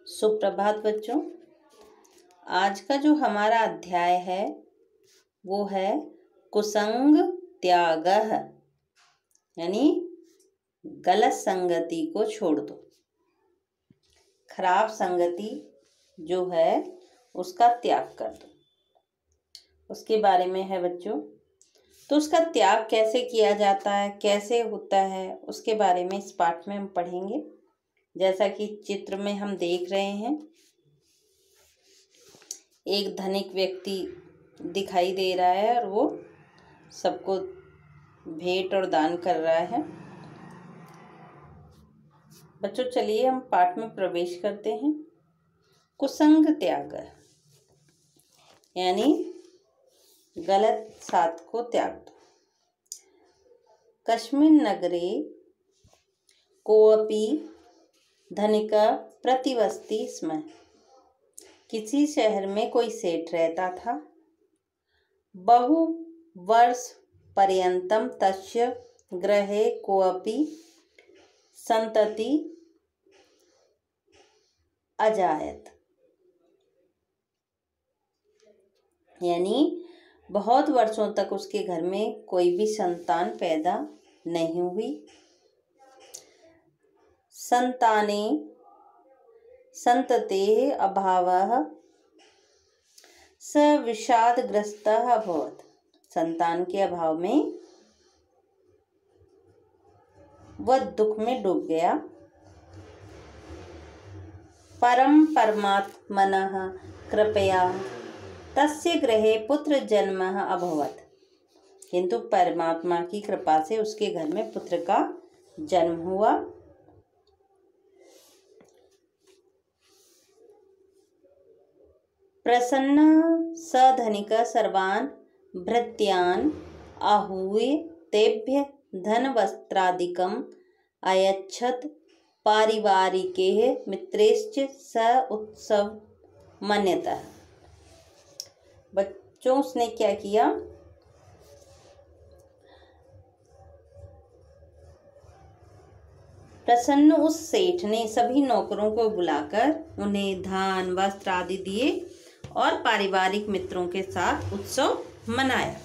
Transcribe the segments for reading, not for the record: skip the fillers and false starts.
सुप्रभात बच्चों। आज का जो हमारा अध्याय है वो है कुसंग त्यागः, यानी गलत संगति को छोड़ दो। खराब संगति जो है उसका त्याग कर दो, उसके बारे में है बच्चों। तो उसका त्याग कैसे किया जाता है, कैसे होता है, उसके बारे में इस पाठ में हम पढ़ेंगे। जैसा कि चित्र में हम देख रहे हैं, एक धनिक व्यक्ति दिखाई दे रहा है और वो सबको भेंट और दान कर रहा है। बच्चों चलिए हम पाठ में प्रवेश करते हैं। कुसंग त्याग यानी गलत साथ को त्याग दो। कस्मिन् नगरे कोऽपि धनिकः प्रतिवसति स्म। किसी शहर में कोई सेठ रहता था। बहु वर्ष पर्यन्तं तस्य गृहे कोऽपि सन्तति अजायत, यानी बहुत वर्षों तक उसके घर में कोई भी संतान पैदा नहीं हुई। संताने संततेः अभावः स विषादग्रस्तः अभवत्। संतान के अभाव में वह दुख में डूब गया। परम परमात्मनः कृपया तस्य गृहे पुत्र जन्मः अभवत्। किंतु परमात्मा की कृपा से उसके घर में पुत्र का जन्म हुआ। प्रसन्न स धनिकः सर्वान् भृत्यान् आहूय तेभ्यः धनवस्त्रादिकम् अयच्छत्। पारिवारिकैः मित्रैश्च स उत्सव मन्यतः। बच्चों उसने क्या किया, प्रसन्न उस सेठ ने सभी नौकरों को बुलाकर उन्हें धान वस्त्र आदि दिए और पारिवारिक मित्रों के साथ उत्सव मनाया।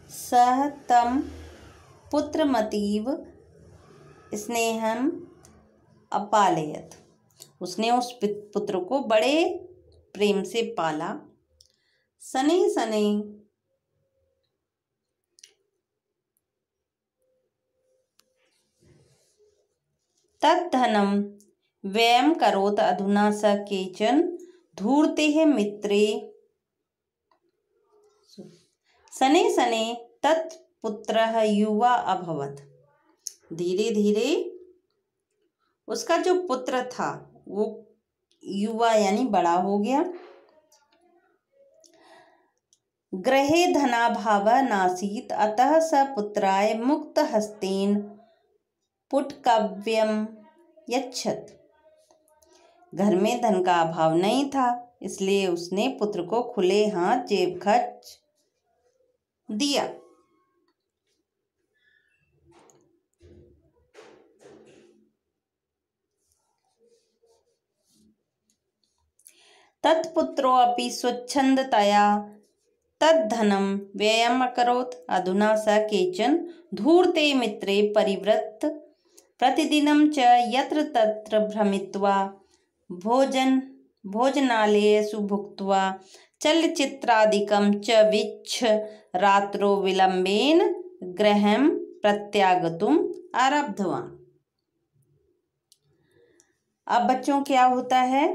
सह तम पुत्रमतीव स्नेहम अपालयत। उसने उस पुत्र को बड़े प्रेम से पाला। शनैः शनैः तद्धनं व्ययं करोत्। अधुना स केचन धूर्तेः मित्रे शनैः शनैः तत्पुत्रः युवा अभवत्। धीरे धीरे उसका जो पुत्र था वो युवा यानी बड़ा हो गया। गृहे धनाभावः नासीत्, अतः स पुत्राय मुक्तहस्तेन पुटकव्यं यच्छत्। घर में धन का अभाव नहीं था, इसलिए उसने पुत्र को खुले हाथ जेब खर्च दिया। तत्पुत्रोऽपि स्वच्छन्दतया तद्धनं व्ययम् अकरोत्। अधुना स केचन धूर्ते मित्रे परिवृत्त प्रतिदिनं च यत्र तत्र भ्रमित्वा भोजनालयेषु भुक्त्वा चलचित्रादिकं च वीक्ष्य रात्रौ विलम्बेन गृहं प्रत्यागतुम् आरब्धवान्। अब बच्चों क्या होता है,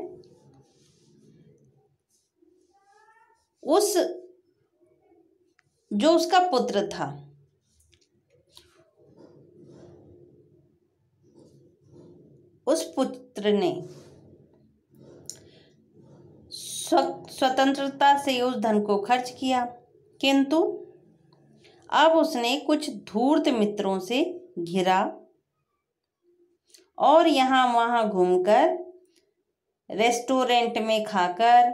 जो उसका पुत्र था उस पुत्र ने स्वतंत्रता से उस धन को खर्च किया, किंतु अब उसने कुछ धूर्त मित्रों से घिरा और यहाँ वहाँ घूमकर, रेस्टोरेंट में खाकर,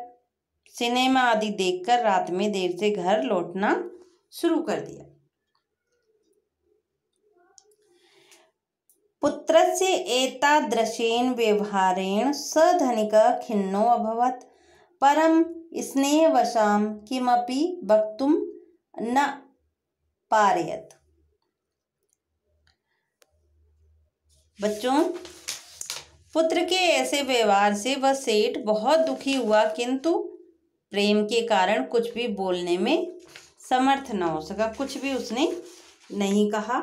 सिनेमा आदि देखकर रात में देर से घर लौटना शुरू कर दिया। पुत्रस्य एतादृशेन व्यवहारेण स धनिकः खिन्नो अभवत्, परं स्नेहवशां किमपि वक्तुं न पारयत्। बच्चों, पुत्र के ऐसे व्यवहार से वह सेठ बहुत दुखी हुआ, किंतु प्रेम के कारण कुछ भी बोलने में समर्थ न हो सका, कुछ भी उसने नहीं कहा।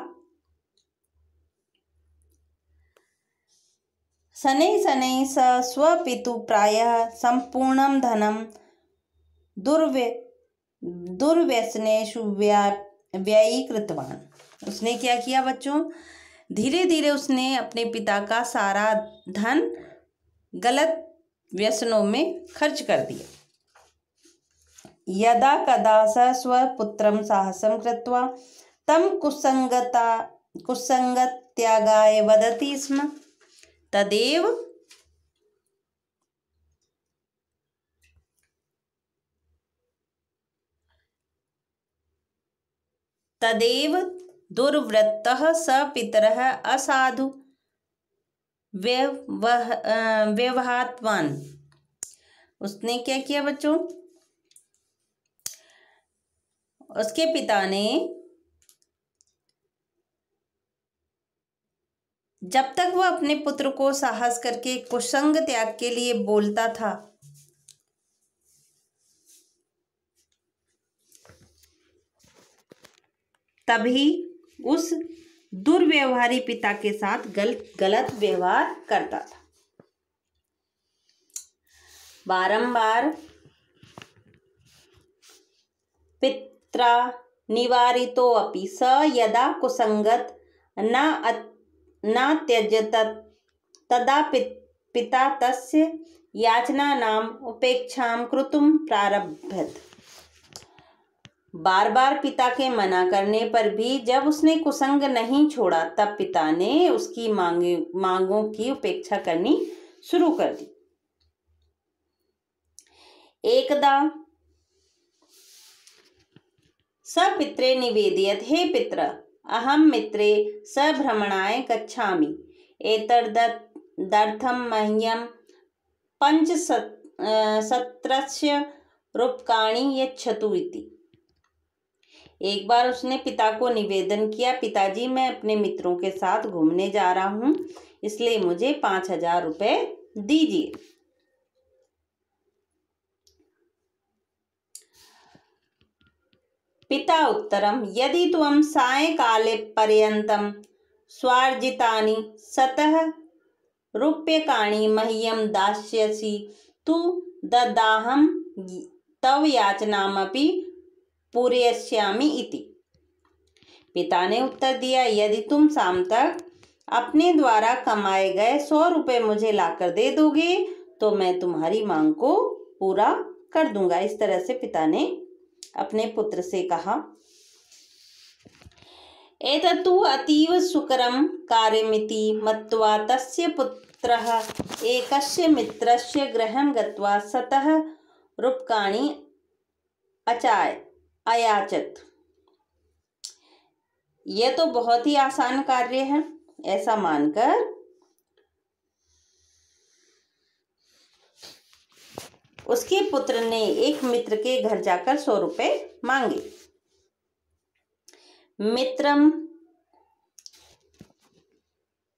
शनैः शनैः स स्वपितुः प्रायः सम्पूर्णं धनं दुर्व्यसनेषु व्ययीकृतवान्। उसने क्या किया बच्चों? धीरे धीरे उसने अपने पिता का सारा धन गलत व्यसनों में खर्च कर दिया। यदा कदा स स्वपुत्रं साहसं कृत्वा तं कुसंगत्यागाय वदति स्म, तदेव दुर्वृत्तः स पितरः असाधु व्यवहारवान्। उसने क्या किया बच्चों? उसके पिता ने जब तक वह अपने पुत्र को साहस करके कुसंग त्याग के लिए बोलता था, तभी उस दुर्व्यवहारी पिता के साथ गलत व्यवहार करता था। बारंबार पित्रा निवारितो अपि स यदा कुसंगत न त्यजत तदा पिता तस्य याचनानाम् उपेक्षां कृतुं प्रारभत। बार बार पिता के मना करने पर भी जब उसने कुसंग नहीं छोड़ा, तब पिता ने उसकी मांगों की उपेक्षा करनी शुरू कर दी। एकदा स पित्रे निवेदयत्, हे पित्र, अहं मित्रे सभ्रमणाय गच्छामि, एतदर्थं मह्यं 500 रूप्यकाणि यच्छतु इति। एक बार उसने पिता को निवेदन किया, पिताजी मैं अपने मित्रों के साथ घूमने जा रहा हूं, इसलिए मुझे 5000 रुपये दीजिए। पिता उत्तरं, यदि त्वं सायंकाले पर्यन्तं स्वार्जितानि 100 रूप्यकाणि मह्यं दास्यसि तु ददाहं तव याचनामपि पूरयिष्यामि इति। पिता ने उत्तर दिया, यदि तुम शाम तक अपने द्वारा कमाए गए 100 रुपये मुझे लाकर दे दोगे तो मैं तुम्हारी मांग को पूरा कर दूंगा। इस तरह से पिता ने अपने पुत्र से कहा। एतत्तु अतीव सुकरं कार्यमिति मत्वा तस्य पुत्रः एकस्य मित्रस्य गृहं गत्वा 100 रूप्यकाणि अयाचत। यह तो बहुत ही आसान कार्य है, ऐसा मानकर उसके पुत्र ने एक मित्र के घर जाकर 100 रुपये मांगे। मित्रम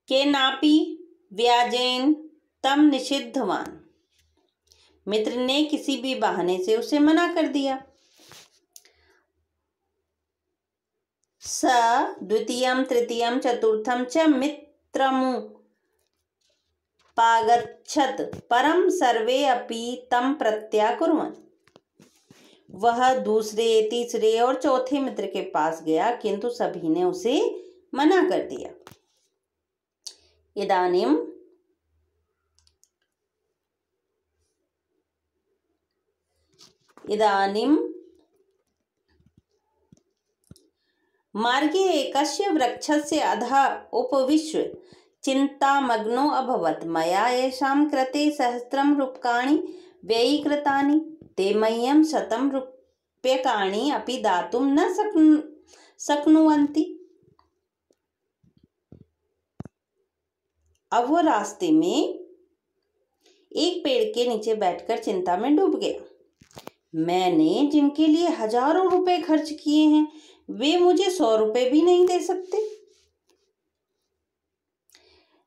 केनापि व्याजेन तम निषिद्धवान। मित्र ने किसी भी बहाने से उसे मना कर दिया। स द्वितीयं तृतीयं चतुर्थं च मित्रमुपागच्छत्, परं सर्वे अपि तं प्रत्याकुर्वन्। वह दूसरे, तीसरे और चौथे मित्र के पास गया, किंतु सभी ने उसे मना कर दिया। इदानीं मार्गे एकस्य वृक्षस्य अधः उपविश्य चिन्तामग्नो अभवत्। मया येषां कृते 100 रूप्यकाणि व्ययीकृतानि ते मह्यं 100 रूप्यकाणि अपि दातुं न शक्नुवन्ति। अब वो रास्ते में एक पेड़ के नीचे बैठकर चिंता में डूब गया। मैंने जिनके लिए हजारों रुपए खर्च किए हैं वे मुझे 100 रुपए भी नहीं दे सकते।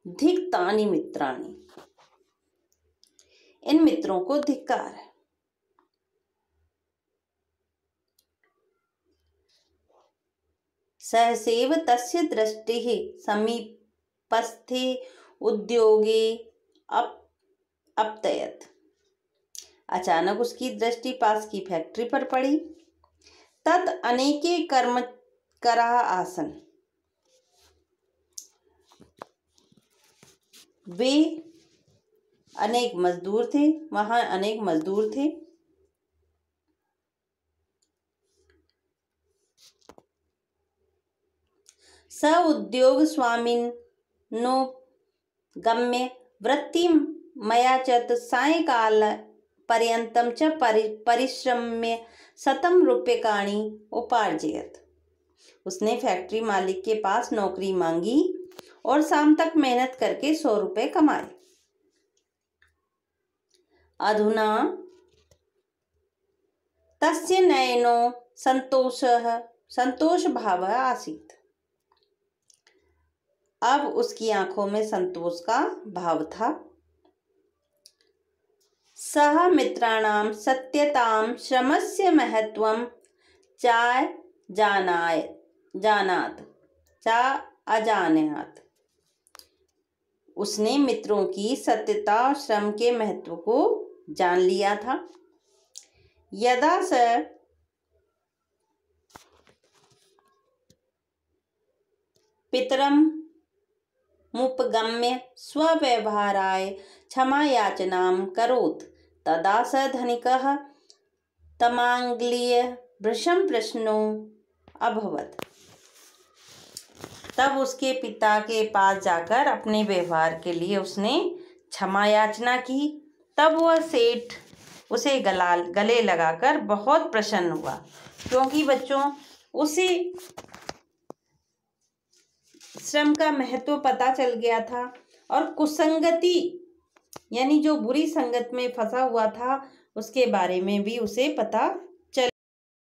धिक्तानि मित्राणि, इन मित्रों को धिक्कार है। सहसैव तस्य दृष्टिः समीपस्थे उद्योगे अपतयत। अचानक उसकी दृष्टि पास की फैक्ट्री पर पड़ी। तत् अनेके कर्मकराः आसन्। वे अनेक मजदूर थे, वहां अनेक मजदूर थे। स उद्योग स्वामिनो गम्य वृत्तिं मयाचत सायंकाल पर्यन्तं च परिश्रम्य 100 रूप्यकाणि उपार्जयत। उसने फैक्ट्री मालिक के पास नौकरी मांगी और शाम तक मेहनत करके 100 रुपए कमाए। अधुना तस्य नयनो संतोष भावः आसीत्। अब उसकी आंखों में संतोष का भाव था। सह मित्राणां सत्यतां श्रमस्य महत्वं अजानात। उसने मित्रों की सत्यता और श्रम के महत्व को जान लिया था। यदा स पितरम् मुपगम्य स्वव्यवहाराय क्षमायाचनां करोत् तदा स धनिकः तमांगल्य भृशं प्रश्नो अभवत्। तब उसके पिता के पास जाकर अपने व्यवहार के लिए उसने क्षमा याचना की। तब वह सेठ उसे गले लगाकर बहुत प्रसन्न हुआ, क्योंकि बच्चों उसे श्रम का महत्व पता चल गया था और कुसंगति यानी जो बुरी संगत में फंसा हुआ था उसके बारे में भी उसे पता